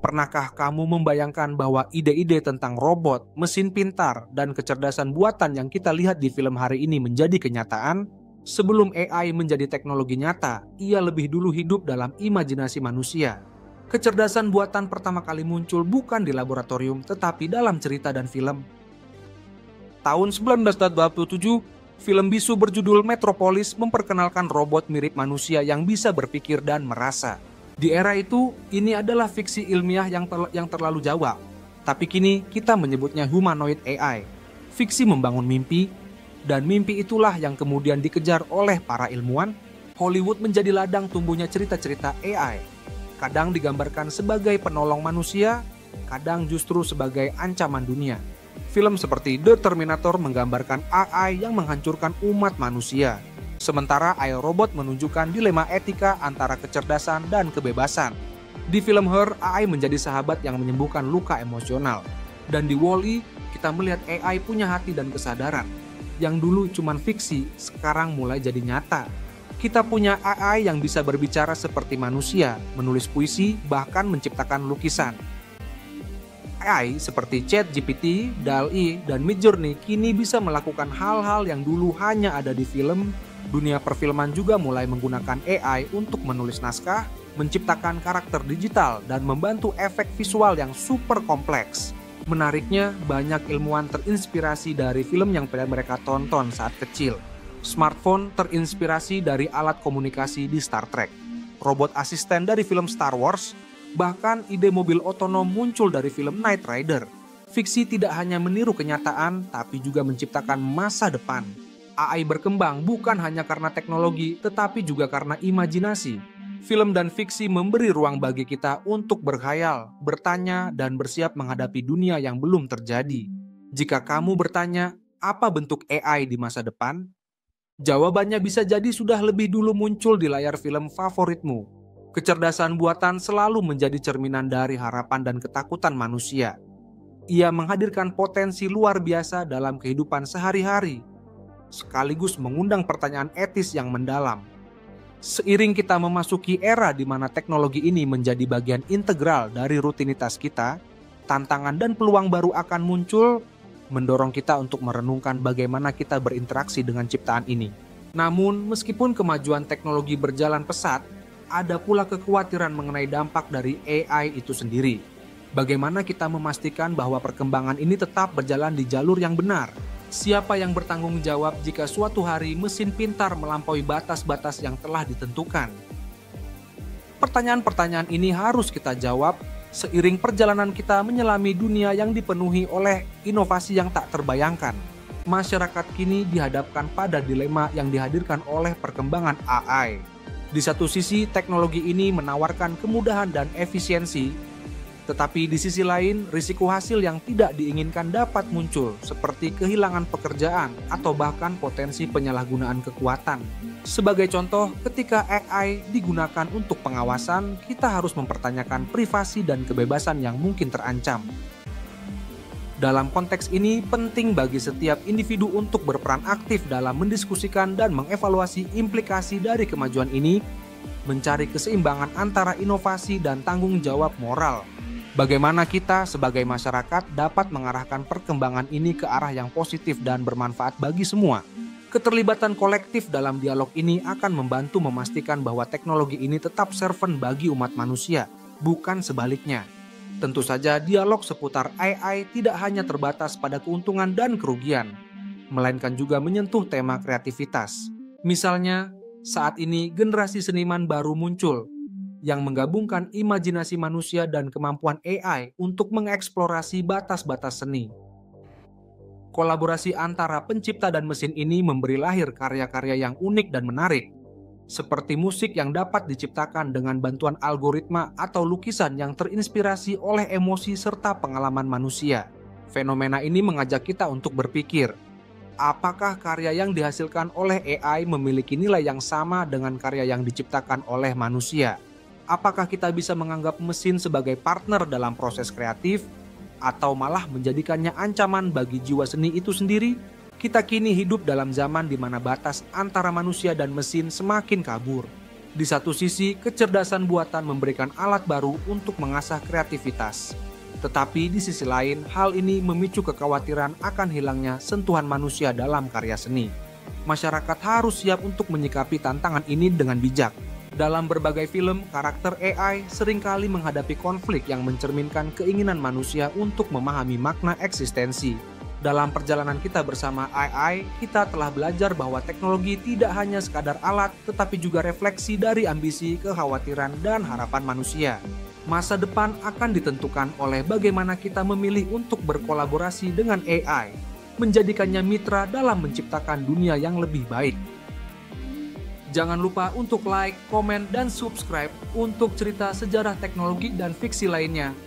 Pernahkah kamu membayangkan bahwa ide-ide tentang robot, mesin pintar, dan kecerdasan buatan yang kita lihat di film hari ini menjadi kenyataan? Sebelum AI menjadi teknologi nyata, ia lebih dulu hidup dalam imajinasi manusia. Kecerdasan buatan pertama kali muncul bukan di laboratorium, tetapi dalam cerita dan film. Tahun 1927, film bisu berjudul Metropolis memperkenalkan robot mirip manusia yang bisa berpikir dan merasa. Di era itu, ini adalah fiksi ilmiah yang terlalu jauh. Tapi kini kita menyebutnya humanoid AI. Fiksi membangun mimpi, dan mimpi itulah yang kemudian dikejar oleh para ilmuwan. Hollywood menjadi ladang tumbuhnya cerita-cerita AI. Kadang digambarkan sebagai penolong manusia, kadang justru sebagai ancaman dunia. Film seperti The Terminator menggambarkan AI yang menghancurkan umat manusia. Sementara iRobot menunjukkan dilema etika antara kecerdasan dan kebebasan. Di film Her, AI menjadi sahabat yang menyembuhkan luka emosional. Dan di Wall-E, kita melihat AI punya hati dan kesadaran. Yang dulu cuma fiksi, sekarang mulai jadi nyata. Kita punya AI yang bisa berbicara seperti manusia, menulis puisi, bahkan menciptakan lukisan. AI seperti ChatGPT, DALL-E, dan Midjourney kini bisa melakukan hal-hal yang dulu hanya ada di film. Dunia perfilman juga mulai menggunakan AI untuk menulis naskah, menciptakan karakter digital, dan membantu efek visual yang super kompleks. Menariknya, banyak ilmuwan terinspirasi dari film yang mereka tonton saat kecil. Smartphone terinspirasi dari alat komunikasi di Star Trek. Robot asisten dari film Star Wars, bahkan ide mobil otonom muncul dari film Knight Rider. Fiksi tidak hanya meniru kenyataan, tapi juga menciptakan masa depan. AI berkembang bukan hanya karena teknologi, tetapi juga karena imajinasi. Film dan fiksi memberi ruang bagi kita untuk berkhayal, bertanya, dan bersiap menghadapi dunia yang belum terjadi. Jika kamu bertanya, apa bentuk AI di masa depan? Jawabannya bisa jadi sudah lebih dulu muncul di layar film favoritmu. Kecerdasan buatan selalu menjadi cerminan dari harapan dan ketakutan manusia. Ia menghadirkan potensi luar biasa dalam kehidupan sehari-hari, sekaligus mengundang pertanyaan etis yang mendalam. Seiring kita memasuki era di mana teknologi ini menjadi bagian integral dari rutinitas kita, tantangan dan peluang baru akan muncul, mendorong kita untuk merenungkan bagaimana kita berinteraksi dengan ciptaan ini. Namun, meskipun kemajuan teknologi berjalan pesat, ada pula kekhawatiran mengenai dampak dari AI itu sendiri. Bagaimana kita memastikan bahwa perkembangan ini tetap berjalan di jalur yang benar? Siapa yang bertanggung jawab jika suatu hari mesin pintar melampaui batas-batas yang telah ditentukan? Pertanyaan-pertanyaan ini harus kita jawab seiring perjalanan kita menyelami dunia yang dipenuhi oleh inovasi yang tak terbayangkan. Masyarakat kini dihadapkan pada dilema yang dihadirkan oleh perkembangan AI. Di satu sisi, teknologi ini menawarkan kemudahan dan efisiensi, tetapi di sisi lain, risiko hasil yang tidak diinginkan dapat muncul, seperti kehilangan pekerjaan atau bahkan potensi penyalahgunaan kekuatan. Sebagai contoh, ketika AI digunakan untuk pengawasan, kita harus mempertanyakan privasi dan kebebasan yang mungkin terancam. Dalam konteks ini, penting bagi setiap individu untuk berperan aktif dalam mendiskusikan dan mengevaluasi implikasi dari kemajuan ini, mencari keseimbangan antara inovasi dan tanggung jawab moral. Bagaimana kita sebagai masyarakat dapat mengarahkan perkembangan ini ke arah yang positif dan bermanfaat bagi semua. Keterlibatan kolektif dalam dialog ini akan membantu memastikan bahwa teknologi ini tetap servant bagi umat manusia, bukan sebaliknya. Tentu saja dialog seputar AI tidak hanya terbatas pada keuntungan dan kerugian, melainkan juga menyentuh tema kreativitas. Misalnya, saat ini generasi seniman baru muncul, yang menggabungkan imajinasi manusia dan kemampuan AI untuk mengeksplorasi batas-batas seni. Kolaborasi antara pencipta dan mesin ini memberi lahir karya-karya yang unik dan menarik, seperti musik yang dapat diciptakan dengan bantuan algoritma atau lukisan yang terinspirasi oleh emosi serta pengalaman manusia. Fenomena ini mengajak kita untuk berpikir, apakah karya yang dihasilkan oleh AI memiliki nilai yang sama dengan karya yang diciptakan oleh manusia? Apakah kita bisa menganggap mesin sebagai partner dalam proses kreatif, atau malah menjadikannya ancaman bagi jiwa seni itu sendiri? Kita kini hidup dalam zaman di mana batas antara manusia dan mesin semakin kabur. Di satu sisi, kecerdasan buatan memberikan alat baru untuk mengasah kreativitas. Tetapi di sisi lain, hal ini memicu kekhawatiran akan hilangnya sentuhan manusia dalam karya seni. Masyarakat harus siap untuk menyikapi tantangan ini dengan bijak. Dalam berbagai film, karakter AI seringkali menghadapi konflik yang mencerminkan keinginan manusia untuk memahami makna eksistensi. Dalam perjalanan kita bersama AI, kita telah belajar bahwa teknologi tidak hanya sekadar alat, tetapi juga refleksi dari ambisi, kekhawatiran, dan harapan manusia. Masa depan akan ditentukan oleh bagaimana kita memilih untuk berkolaborasi dengan AI, menjadikannya mitra dalam menciptakan dunia yang lebih baik. Jangan lupa untuk like, komen, dan subscribe untuk cerita sejarah teknologi dan fiksi lainnya.